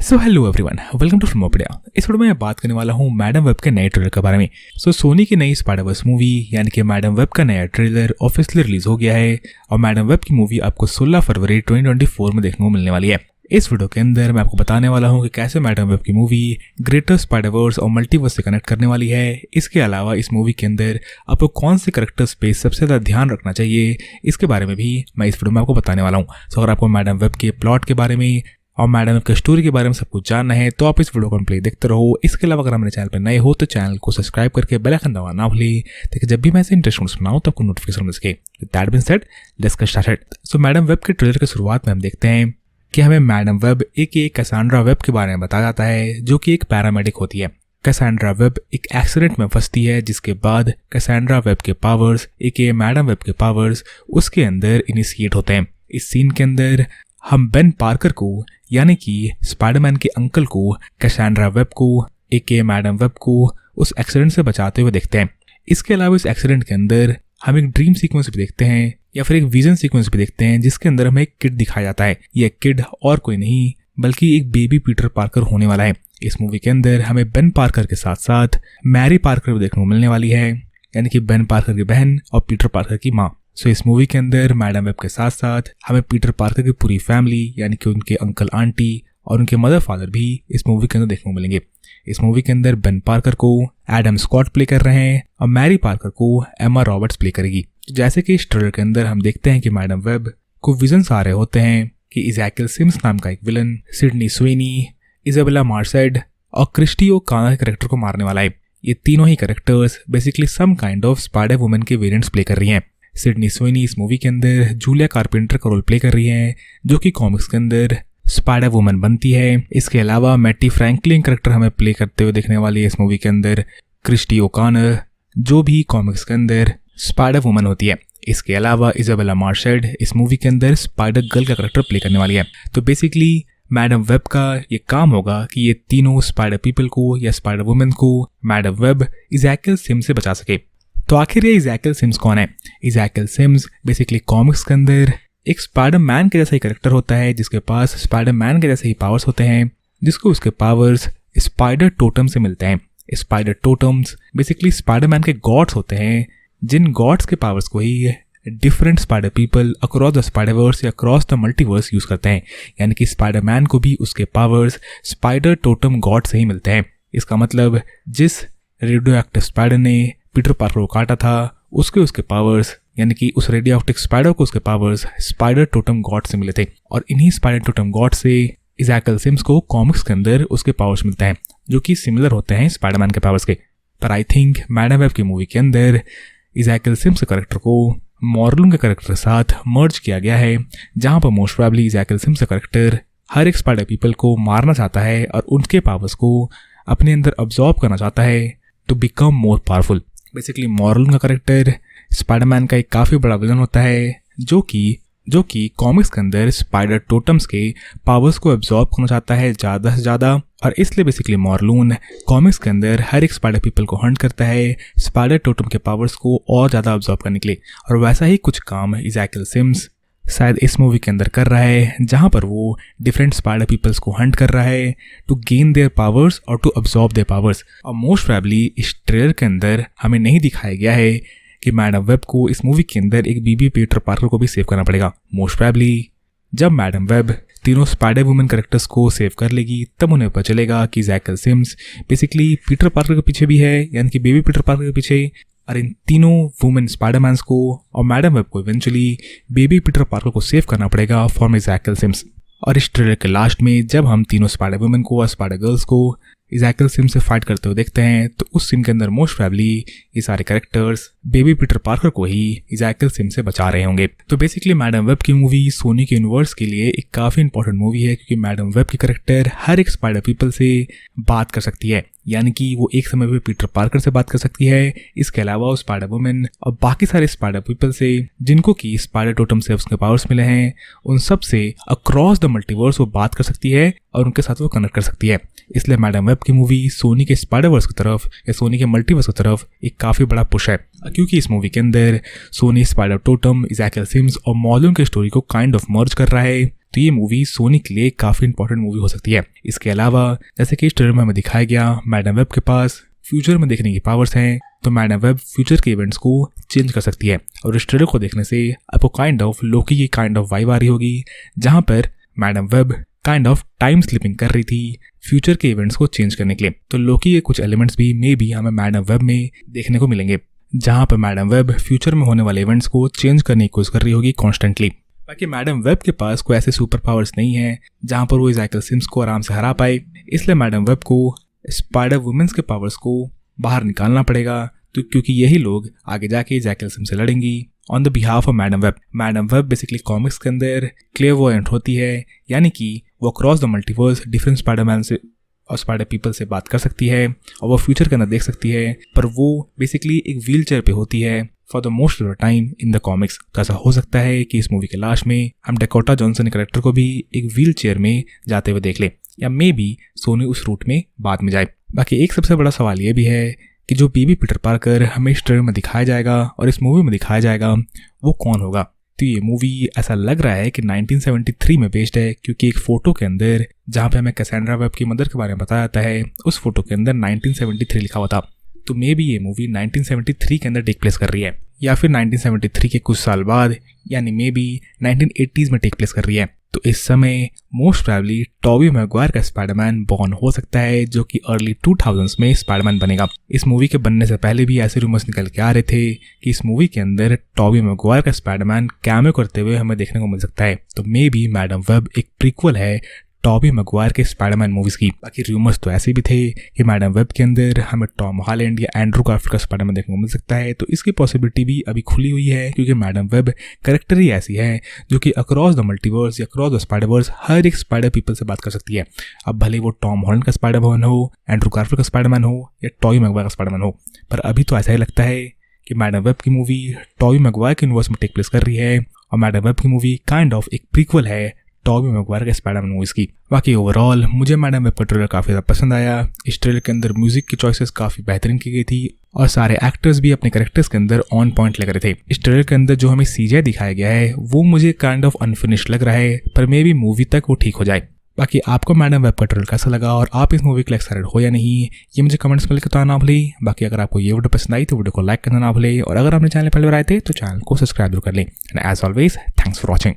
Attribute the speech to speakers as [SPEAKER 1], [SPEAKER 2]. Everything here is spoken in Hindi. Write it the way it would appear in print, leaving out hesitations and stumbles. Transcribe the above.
[SPEAKER 1] So hello everyone, welcome to Filmopedia. इस वीडियो में मैं बात करने वाला हूँ मैडम वेब के नए ट्रेलर के बारे में। सोनी की नई स्पाइडरवर्स मूवी यानी कि मैडम वेब का नया ट्रेलर ऑफिशियली रिलीज हो गया है और मैडम वेब की मूवी आपको 16 फरवरी 2024 में देखने को मिलने वाली है। इस वीडियो के अंदर मैं आपको बताने वाला हूँ कि कैसे मैडम वेब की मूवी ग्रेटर स्पाइडरवर्स और मल्टीवर्स से कनेक्ट करने वाली है। इसके अलावा इस मूवी के अंदर आपको कौन से कैरेक्टर्स पे सबसे ज़्यादा ध्यान रखना चाहिए, इसके बारे में भी मैं इस वीडियो में आपको बताने वाला हूँ। सो अगर आपको मैडम वेब के प्लॉट के बारे में और मैडम वेब की स्टोरी के बारे में सब कुछ जानना है तो आप इस वीडियो को कंप्लीट देखते रहो। इसके अलावा अगर हमारे चैनल पर नए हो तो चैनल को सब्सक्राइब करके बेल आइकन दबाना ना भूलिए ताकि जब भी मैं ऐसे इंटरेस्टिंग बनाऊं तो आपको नोटिफिकेशन मिल सके। That being said, let's get started. So Madame Web के ट्रेलर की शुरुआत में हम देखते हैं कि हमें मैडम वेब एक कैसांड्रा वेब के बारे में बताया जाता है जो कि एक पैरामेडिक होती है। कैसांड्रा वेब एक एक्सीडेंट में फंसती है जिसके बाद कैसांड्रा वेब के पावर्स मैडम वेब के पावर्स उसके अंदर इनिशिएट होते हैं। इस सीन के अंदर हम बेन पार्कर को यानी कि स्पाइडरमैन के अंकल को कैसांड्रा वेब को मैडम वेब को उस एक्सीडेंट से बचाते हुए देखते हैं। इसके अलावा इस एक्सीडेंट के अंदर हम एक ड्रीम सीक्वेंस भी देखते हैं या फिर एक विजन सीक्वेंस भी देखते हैं जिसके अंदर हमें एक किड दिखाया जाता है। यह किड और कोई नहीं बल्कि एक बेबी पीटर पार्कर होने वाला है। इस मूवी के अंदर हमें बेन पार्कर के साथ साथ मैरी पार्कर भी देखने को मिलने वाली है, यानी कि बेन पार्कर की बहन और पीटर पार्कर की माँ। सो इस मूवी के अंदर मैडम वेब के साथ साथ हमें पीटर पार्कर की पूरी फैमिली यानी कि उनके अंकल आंटी और उनके मदर फादर भी इस मूवी के अंदर देखने को मिलेंगे। इस मूवी के अंदर बेन पार्कर को एडम स्कॉट प्ले कर रहे हैं और मैरी पार्कर को एमा रॉबर्ट्स प्ले करेगी। जैसे कि इस ट्रेलर के अंदर हम देखते हैं कि मैडम वेब को विजन्स आ रहे होते हैं कि इज़ैकियल सिम्स नाम का एक विलन सिडनी स्वेनी, इजाबेला मार्सेड और क्रिस्टी ओकाना के कैरेक्टर को मारने वाला है। ये तीनों ही characters basically some kind of spider woman के वेरिएंट्स प्ले कर रही हैं। सिडनी स्वेनी इस मूवी के अंदर जूलिया कारपेंटर का रोल प्ले कर रही है जो कि कॉमिक्स के अंदर स्पाइडर वुमन बनती है। इसके अलावा मैटी फ्रैंकलिन कैरेक्टर हमें प्ले करते हुए देखने वाली है इस मूवी के अंदर क्रिस्टी ओकानर जो भी कॉमिक्स के अंदर स्पाइडर वुमन होती है। इसके अलावा इजाबेला मार्शेड इस मूवी के अंदर स्पाइडर गर्ल का कैरेक्टर प्ले करने वाली है। तो बेसिकली मैडम वेब का ये काम होगा कि ये तीनों स्पाइडर पीपल को या स्पाइडर वुमेन को मैडम वेब इज़ैकियल सिम्स से बचा सके। तो आखिर ये इज़ैकियल सिम्स कौन है? इज़ैकियल सिम्स बेसिकली कॉमिक्स के अंदर एक स्पाइडर मैन के जैसा ही कैरेक्टर होता है जिसके पास स्पाइडर मैन के जैसे ही पावर्स होते हैं, जिसको उसके पावर्स स्पाइडर टोटम से मिलते हैं। Spider totems basically Spider-Man के गॉड्स होते हैं, जिन गॉड्स के पावर्स को ही different spider people across the Spider-Verse या अक्रॉस द मल्टीवर्स यूज करते हैं। यानी कि स्पाइडर मैन को भी उसके पावर्स स्पाइडर टोटम गॉड से ही मिलते हैं। इसका मतलब जिस रेडियो एक्टिव स्पाइडर ने पीटर पार्कर को काटा था उसके पावर्स यानी कि उस रेडियो एक्टिव स्पाइडर को उसके पावर्स स्पाइडर टोटम गॉड से मिले थे और इन्हीं स्पाइडर टोटम गॉड से इज़ैकियल सिम्स को कॉमिक्स के अंदर उसके पावर्स मिलते हैं जो कि सिमिलर होते हैं स्पाइडरमैन के पावर्स के। पर आई थिंक मैडम वेब की मूवी के अंदर इज़ैकियल सिम्स के कैरेक्टर को मॉर्लून के कैरेक्टर के साथ मर्ज किया गया है, जहां पर मोस्ट प्रोबेबली इज़ैकियल सिम्स का कैरेक्टर हर एक स्पाइडर पीपल को मारना चाहता है और उनके पावर्स को अपने अंदर अब्जॉर्ब करना चाहता है to become more powerful. Basically Morlun का कैरेक्टर स्पाइडरमैन का एक काफ़ी बड़ा विलन होता है जो कि कॉमिक्स के अंदर स्पाइडर टोटम्स के पावर्स को एब्जॉर्ब करना चाहता है ज़्यादा से ज़्यादा, और इसलिए बेसिकली मॉर्लून कॉमिक्स के अंदर हर एक स्पाइडर पीपल को हंट करता है स्पाइडर टोटम के पावर्स को और ज़्यादा एब्जॉर्ब करने के लिए। और वैसा ही कुछ काम इज़ैकियल सिम्स शायद इस मूवी के अंदर कर रहा है, जहाँ पर वो डिफरेंट स्पाइडर पीपल्स को हंट कर रहा है टू गेन देयर पावर्स और टू अब्जॉर्ब देयर पावर्स। और मोस्ट प्रोबेबली इस ट्रेलर के अंदर हमें नहीं दिखाया गया है कि मैडम वेब को इस मूवी के अंदर एक बीबी पीटर पार्कर को भी सेव करना पड़ेगा। मोस्ट प्रोबेबली जब मैडम वेब तीनों स्पाइडर वुमन कैरेक्टर्स को सेव कर लेगी तब उन्हें पता चलेगा कि इज़ैकियल सिम्स बेसिकली पीटर पार्कर के पीछे भी है, यानी कि बेबी पीटर पार्कर के पीछे, और इन तीनों वुमेन स्पाइडरमैन्स को और मैडम वेब को इवेंचुअली बेबी पीटर पार्कर को सेव करना पड़ेगा फ्रॉम इज़ैकियल सिम्स। और इस ट्रेलर के लास्ट में जब हम तीनों स्पाइडर वुमेन को और स्पाइडर गर्ल्स को इज़ैकियल सिम्स से फाइट करते हुए देखते हैं तो उस सीन के अंदर मोस्ट प्रोबेबली ये सारे कैरेक्टर्स बेबी पीटर पार्कर को ही इज़ैकियल सिम्स से बचा रहे होंगे। तो बेसिकली मैडम वेब की मूवी सोनी के यूनिवर्स के लिए एक काफ़ी इंपॉर्टेंट मूवी है क्योंकि मैडम वेब की कैरेक्टर हर एक स्पाइडर पीपल से बात कर सकती है, यानी कि वो एक समय पे पीटर पार्कर से बात कर सकती है। इसके अलावा वो स्पाइडर वुमेन और बाकी सारे स्पाइडर पीपल से जिनको कि स्पाइडर टोटम से उसके पावर्स मिले हैं उन सब से अक्रॉस द मल्टीवर्स वो बात कर सकती है और उनके साथ वो कनेक्ट कर सकती है। इसलिए मैडम वेब की मूवी सोनी के स्पाइडरवर्स की तरफ या सोनी के मल्टीवर्स की तरफ एक काफ़ी बड़ा पुश है। क्योंकि इस मूवी के अंदर सोनी स्पाइडर टोटम, इज़ैकियल सिम्स और मॉलून की स्टोरी को काइंड ऑफ मर्ज कर रहा है, तो ये मूवी सोनी के लिए काफ़ी इंपॉर्टेंट मूवी हो सकती है। इसके अलावा जैसे कि इस ट्रेलर में हमें दिखाया गया, मैडम वेब के पास फ्यूचर में देखने की पावर्स हैं, तो मैडम वेब फ्यूचर के इवेंट्स को चेंज कर सकती है। और इस ट्रेलर को देखने से आपको काइंड ऑफ लोकी की काइंड ऑफ वाइब आ रही होगी, जहाँ पर Madame Web kind of time slipping कर रही थी फ्यूचर के इवेंट्स को चेंज करने के लिए। तो लोकी के कुछ एलिमेंट्स भी मे बी हमें मैडम वेब में देखने को मिलेंगे, जहाँ पर मैडम वेब फ्यूचर में होने वाले इवेंट्स को चेंज करने की कोशिश कर रही होगी कॉन्स्टेंटली। बाकी मैडम वेब के पास कोई ऐसे सुपर पावर्स नहीं है जहाँ पर वो इज़ैकियल सिम्स को आराम से हरा पाए, इसलिए मैडम वेब को स्पाइडर वुमेन्स के पावर्स को बाहर निकालना पड़ेगा, तो क्योंकि यही लोग आगे जाके इज़ैकियल सिम्स से लड़ेंगी on the behalf of Madame Web. Madame Web basically comics के अंदर क्लेयरवॉयंट होती है, यानी कि वो across the multiverse different Spiderman से और स्पाइडर पीपल से बात कर सकती है और वो फ्यूचर के अंदर देख सकती है, पर वो बेसिकली एक व्हील चेयर पे होती है for the most of the time in the comics. तो ऐसा हो सकता है कि इस मूवी के लास्ट में हम डेकोटा जॉनसन कैरेक्टर को भी एक व्हील चेयर में जाते हुए देख ले, या मे बी सोनी उस रूट में बाद में जाए। बाकी एक सबसे बड़ा सवाल ये भी है कि जो बेबी पीटर पार्कर हमें इस ट्रेलर में दिखाया जाएगा और इस मूवी में दिखाया जाएगा, वो कौन होगा। तो ये मूवी ऐसा लग रहा है कि 1973 में बेस्ड है, क्योंकि एक फोटो के अंदर जहाँ पे हमें कैसेंड्रा वेब की मदर के बारे में बताया जाता है, उस फोटो के अंदर 1973 लिखा हुआ था। तो मे बी ये मूवी 1973 के अंदर टेक प्लेस कर रही है, या फिर 1973 के कुछ साल बाद, यानी मे बी 1980s में टेक प्लेस कर रही है। तो इस समय मोस्ट प्रोबेबली टॉबी मैगवायर का स्पाइडरमैन बॉर्न हो सकता है, जो कि अर्ली 2000s में स्पाइडरमैन बनेगा। इस मूवी के बनने से पहले भी ऐसे रूमर्स निकल के आ रहे थे कि इस मूवी के अंदर टॉबी मैगवायर का स्पाइडरमैन कैमियो करते हुए हमें देखने को मिल सकता है। तो मे बी मैडम वेब एक प्रीक्वल है टॉबी मैगवायर के स्पाइडरमैन मूवीज की। बाकी रूमर्स तो ऐसे भी थे कि मैडम वेब के अंदर हमें टॉम हॉलैंड या एंड्रू गारफील्ड का स्पाइडरमैन देखने को मिल सकता है। तो इसकी पॉसिबिलिटी भी अभी खुली हुई है, क्योंकि मैडम वेब कैरेक्टर ही ऐसी है जो कि अक्रॉस द मल्टीवर्स या अक्रॉस द स्पाइडरवर्स हर एक स्पाइडर पीपल से बात कर सकती है। अब भले वो टॉम हॉलैंड का स्पाइडरमैन हो, एंड्रू गारफील्ड का स्पाइडरमैन हो या टॉबी मैगवायर का स्पाइडरमैन हो, पर अभी तो ऐसा ही लगता है कि मैडम वेब की मूवी टॉबी मैगवायर के यूनिवर्स में टेक प्लेस कर रही है और मैडम वेब की मूवी काइंड ऑफ एक प्रीक्वल है टॉबी मैगवायर के स्पाइडरमैन मूवीज की। बाकी ओवरऑल मुझे मैडम वेब का ट्रेलर काफ़ी ज़्यादा पसंद आया। इस ट्रेलर के अंदर म्यूजिक की चॉइसेस काफ़ी बेहतरीन की गई थी और सारे एक्टर्स भी अपने कैरेक्टर्स के अंदर ऑन पॉइंट लग रहे थे। इस ट्रेलर के अंदर जो हमें सीजे दिखाया गया है वो मुझे काइंड ऑफ अनफिनिश्ड लग रहा है, पर मे बी मूवी तक वो ठीक हो जाए। बाकी आपको मैडम वेब का ट्रेलर कैसा लगा और आप इस मूवी के लिए एक्साइटेड हो या नहीं, ये मुझे कमेंट्स में लिखकर बताना ना भूलें। बाकी अगर आपको ये वीडियो पसंद आई तो वीडियो को लाइक करना ना भूलें, और अगर आपने चैनल पहले बार आए थे तो चैनल को सब्सक्राइब जरूर कर लें। And as always thanks for watching.